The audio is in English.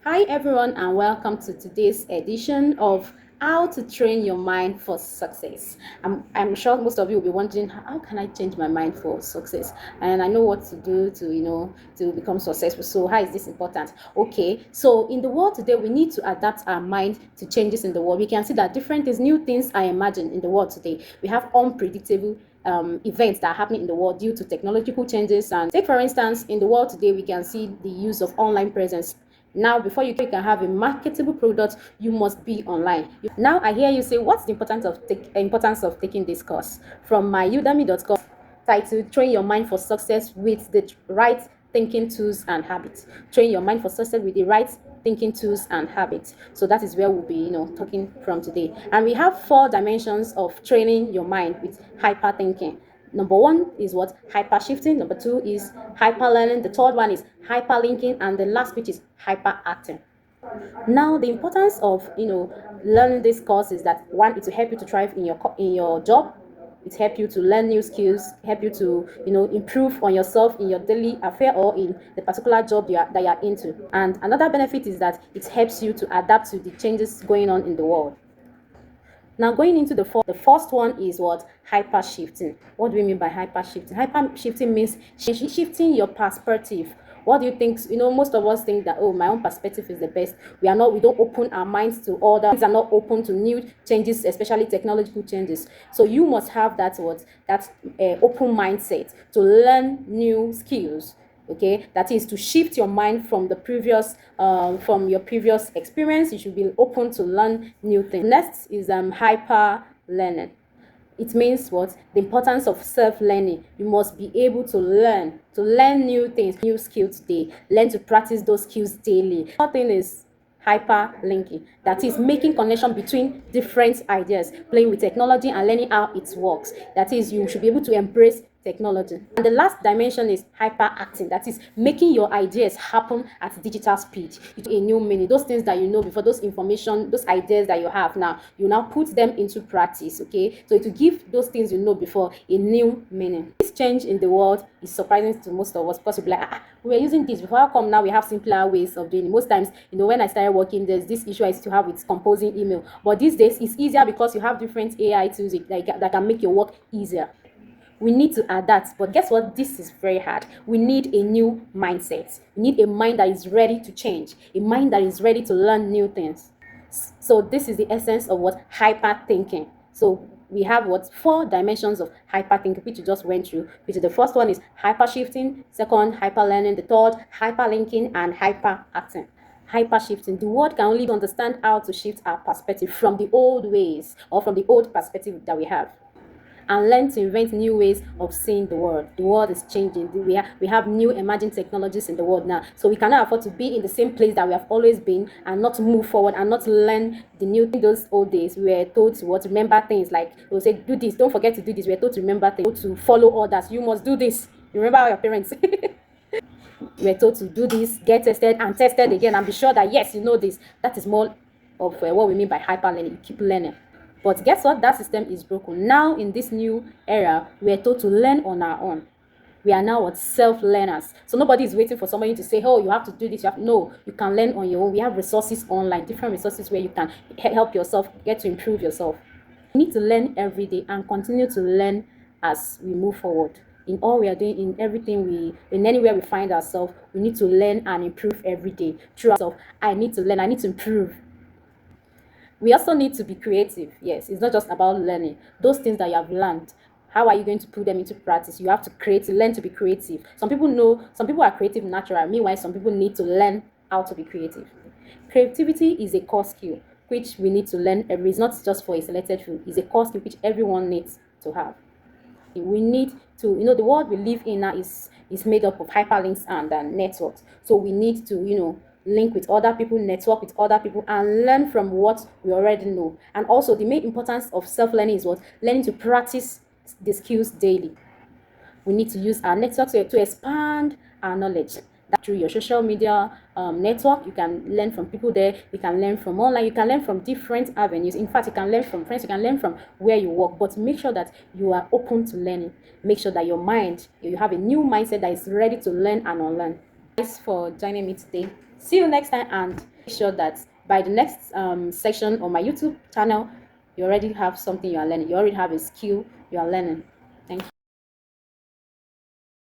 Hi everyone and welcome to today's edition of How to Train Your Mind for Success. I'm sure most of you will be wondering, how can I change my mind for success? And I know what to do to become successful. So how is this important? Okay, so in the world today, we need to adapt our mind to changes in the world. We can see that different things, new things are imagined in the world today. We have unpredictable events that are happening in the world due to technological changes. And take for instance, in the world today, we can see the use of online presence. Now, before you can have a marketable product, you must be online. Now, I hear you say, what's the importance of taking this course? From my udemy.com titled Train Your Mind for Success with the Right Thinking Tools and Habits. Train your mind for success with the right thinking tools and habits. So that is where we'll be, talking from today. And we have 4 dimensions of training your mind with hyperthinking. Number 1 is what? Hyper shifting. Number 2 is hyper learning. The third one is hyperlinking, and the last which is hyper acting. Now, the importance of learning this course is that 1, it will help you to thrive in your job. It help you to learn new skills, help you to improve on yourself in your daily affair or in the particular job that you are into. And another benefit is that it helps you to adapt to the changes going on in the world. Now, going into the first one is what? Hyper shifting. What do we mean by hyper shifting? Hyper shifting means shifting your perspective. What do you think? Most of us think that, oh, my own perspective is the best. We don't open our minds to other things, are not open to new changes, especially technological changes. So you must have that open mindset to learn new skills. Okay, that is to shift your mind from your previous experience. You should be open to learn new things. Next is hyper learning. It means what? The importance of self-learning. You must be able to learn new things, new skills today. Learn to practice those skills daily. Another thing is hyperlinking. That is making connection between different ideas, playing with technology and learning how it works. That is, you should be able to embrace technology. And the last dimension is hyperacting. That is making your ideas happen at digital speed. It's a new meaning. Those things that you know before, those information, those ideas that you have now, you now put them into practice. Okay, so to give those things you know before a new meaning. This change in the world is surprising to most of us. Possibly, we were using this before. How come now we have simpler ways of doing it? Most times, when I started working, there's this issue I used to have with composing email. But these days, it's easier because you have different AI tools that can make your work easier. We need to adapt, but guess what? This is very hard. We need a new mindset. We need a mind that is ready to change, a mind that is ready to learn new things. So this is the essence of what hyper thinking. So we have 4 dimensions of hyper thinking, which we just went through. Which is the first one is hyper shifting, second hyper learning, the third hyperlinking, and hyper acting. Hyper shifting. The world can only understand how to shift our perspective from the old ways or from the old perspective that we have, and learn to invent new ways of seeing the world. The world is changing. We have new emerging technologies in the world now. So we cannot afford to be in the same place that we have always been and not move forward and not learn the new things. Those old days, we were told to remember things. Like they'll say, do this, don't forget to do this. We were told to remember things, to follow orders. You must do this. You remember how your parents we were told to do this, get tested and tested again, and be sure that yes, you know this. That is more of what we mean by hyper learning. You keep learning. But guess what? That system is broken. Now, in this new era, we are told to learn on our own. We are now self-learners. So nobody is waiting for somebody to say, oh, you have to do this. No, you can learn on your own. We have resources online, different resources where you can help yourself, get to improve yourself. We need to learn every day and continue to learn as we move forward. In all we are doing, in everything in anywhere we find ourselves, we need to learn and improve every day. Through ourselves, I need to learn, I need to improve. We also need to be creative. Yes, it's not just about learning. Those things that you have learned, how are you going to put them into practice? You have to learn to be creative. Some people are creative naturally. Meanwhile, some people need to learn how to be creative. Creativity is a core skill which we need to learn. It's not just for a selected few. It's a core skill which everyone needs to have. We need to, the world we live in now is made up of hyperlinks and networks. So we need to, link with other people, network with other people, and learn from what we already know. And also, the main importance of self-learning is learning to practice the skills daily. We need to use our networks to expand our knowledge. That through your social media network, you can learn from people there. You can learn from online. You can learn from different avenues. In fact, you can learn from friends. You can learn from where you work. But make sure that you are open to learning. Make sure that you have a new mindset that is ready to learn and unlearn. Thanks for joining me today. See you next time, and sure that by the next section on my YouTube channel, you already have something you are learning. You already have a skill you are learning. Thank you.